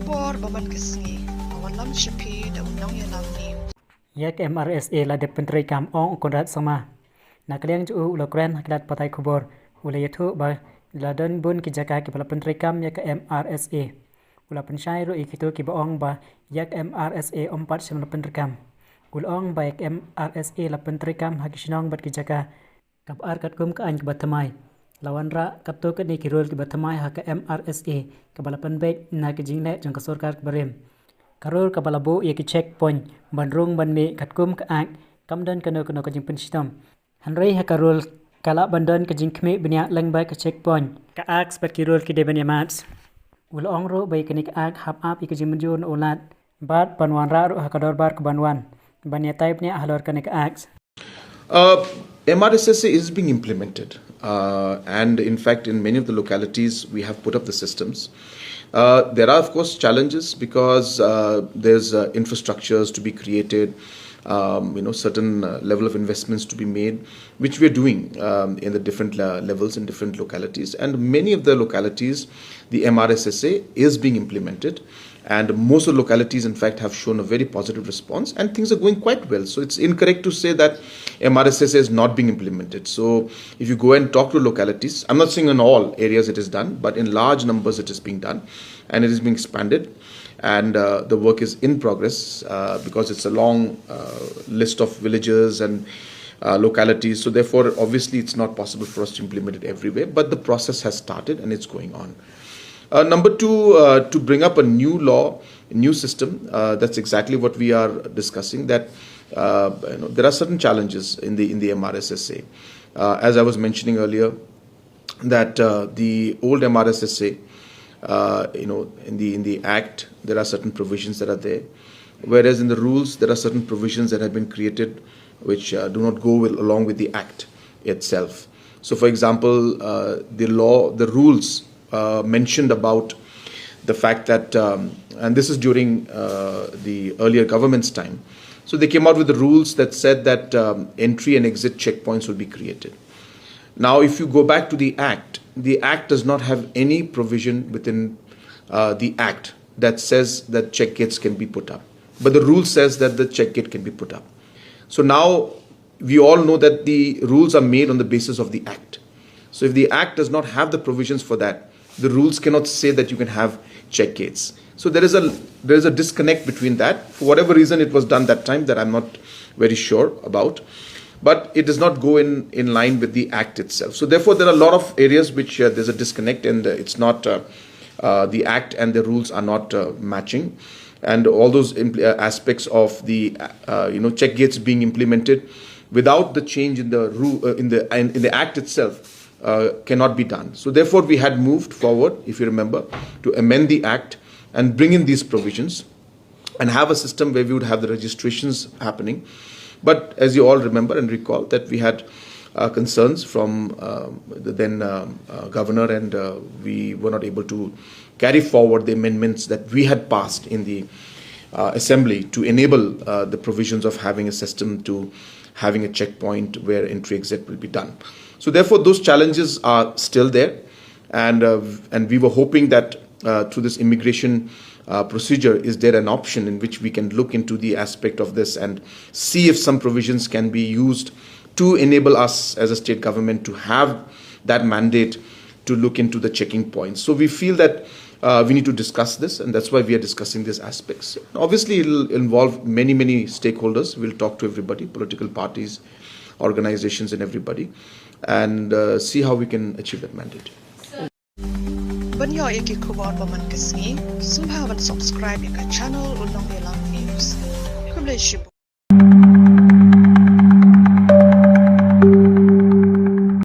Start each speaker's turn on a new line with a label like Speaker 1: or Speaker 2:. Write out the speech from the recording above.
Speaker 1: kubor baman kesngi awan lam shipi da unang yalam news
Speaker 2: yak MRSA la de pyntreikam ong Conrad K.Sangma nak liang ju ulokren haklat patai kubor ulayathu ba la don bun ki jaka ki pala pyntreikam yak MRSA ula pensyai ru ikitu ki baong ba yak MRSA ompat sim la pyntreikam ulong ba yak MRSA la pyntreikam hakisinong bat ki jaka kap ar kat kum ka an ki batamai lawan ra kapto ka ni ki rol ki batamai ha ka MRSA ka bala penbek na ki jingle jong ka sarkar barem karol ka balabo ye ki checkpoint bandrung banme katkum ka ak kamdan kano ka jing pensistom hanrei ha karol kala bandan ka jing khme bnya lang ba ka checkpoint ka ak spat ki rol ki de banya mats ul ongro bai ka ni ka ak hap ap ki jing menjon olat bat banwan ra ro ha kador bar ka banwan banya type ni halor ka ni ka ak
Speaker 3: MRSA is being implemented, and in fact, in many of the localities, we have put up the systems. There are, of course, challenges because there's infrastructures to be created, certain level of investments to be made, which we're doing in the different levels in different localities. And many of the localities, the MRSA is being implemented. And most of the localities, in fact, have shown a very positive response and things are going quite well. So it's incorrect to say that MRSA is not being implemented. So if you go and talk to localities, I'm not saying in all areas it is done, but in large numbers it is being done and it is being expanded. And the work is in progress because it's a long list of villages and localities. So therefore, obviously, it's not possible for us to implement it everywhere, but the process has started and it's going on. Number two, to bring up a new law, a new system, that's exactly what we are discussing, that there are certain challenges in the MRSA. As I was mentioning earlier, that the old MRSA, in the Act, there are certain provisions that are there, whereas in the rules, there are certain provisions that have been created which do not go along with the Act itself. So, for example, the rules mentioned about the fact that, and this is during the earlier government's time, so they came out with the rules that said that entry and exit checkpoints will be created. Now, if you go back to the Act does not have any provision within the Act that says that check gates can be put up. But the rule says that the check gate can be put up. So now we all know that the rules are made on the basis of the Act. So if the Act does not have the provisions for that, the rules cannot say that you can have check gates. So there is a disconnect between that. For whatever reason it was done that time that I'm not very sure about. But it does not go in line with the Act itself. So therefore there are a lot of areas which there's a disconnect and it's not, the Act and the rules are not matching. And all those aspects of the, check gates being implemented without the change in the rule, in the Act itself, cannot be done. So therefore we had moved forward, if you remember, to amend the Act and bring in these provisions and have a system where we would have the registrations happening. But as you all remember and recall, that we had concerns from the then governor, and we were not able to carry forward the amendments that we had passed in the assembly to enable the provisions of having a system to having a checkpoint where entry exit will be done. So therefore those challenges are still there, and we were hoping that through this immigration procedure, is there an option in which we can look into the aspect of this and see if some provisions can be used to enable us as a state government to have that mandate to look into the checking points. So we feel that we need to discuss this, and that's why we are discussing these aspects. Obviously, it will involve many stakeholders. We'll talk to everybody, political parties, organizations, and everybody, and see how we can achieve that mandate.
Speaker 1: banyo iki kubor baman kesngi subhawan subscribe ka channel unang yalam news kuble shibu